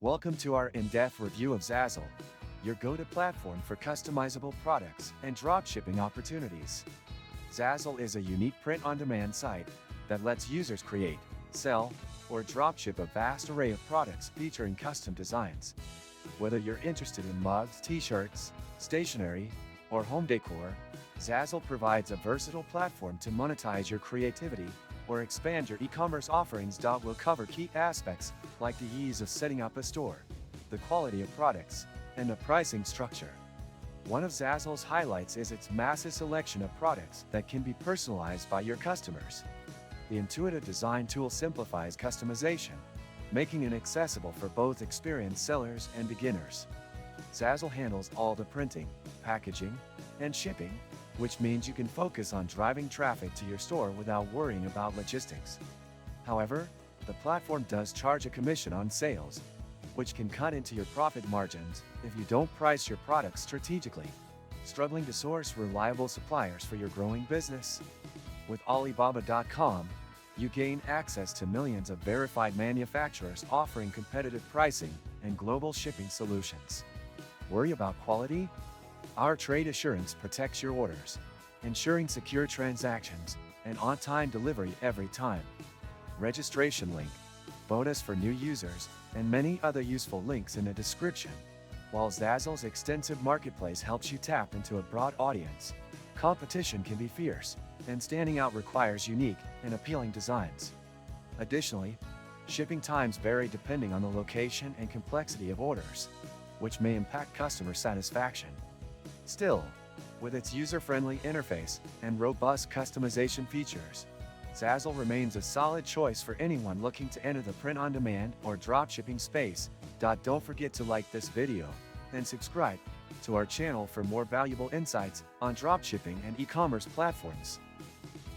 Welcome to our in-depth review of Zazzle, your go-to platform for customizable products and dropshipping opportunities. Zazzle is a unique print-on-demand site that lets users create, sell, or dropship a vast array of products featuring custom designs. Whether you're interested in mugs, t-shirts, stationery, or home decor, Zazzle provides a versatile platform to monetize your creativity or expand your e-commerce offerings. We'll cover key aspects like the ease of setting up a store, the quality of products, and the pricing structure. One of Zazzle's highlights is its massive selection of products that can be personalized by your customers. The intuitive design tool simplifies customization, making it accessible for both experienced sellers and beginners. Zazzle handles all the printing, packaging, and shipping, which means you can focus on driving traffic to your store without worrying about logistics. However, the platform does charge a commission on sales, which can cut into your profit margins if you don't price your products strategically. Struggling to source reliable suppliers for your growing business? With Alibaba.com, you gain access to millions of verified manufacturers offering competitive pricing and global shipping solutions. Worry about quality? Our trade assurance protects your orders, ensuring secure transactions and on-time delivery every time. Registration link, bonus for new users, and many other useful links in the description. While Zazzle's extensive marketplace helps you tap into a broad audience, competition can be fierce, and standing out requires unique and appealing designs. Additionally, shipping times vary depending on the location and complexity of orders, which may impact customer satisfaction. Still, with its user-friendly interface and robust customization features, Zazzle remains a solid choice for anyone looking to enter the print-on-demand or dropshipping space. Don't forget to like this video and subscribe to our channel for more valuable insights on dropshipping and e-commerce platforms.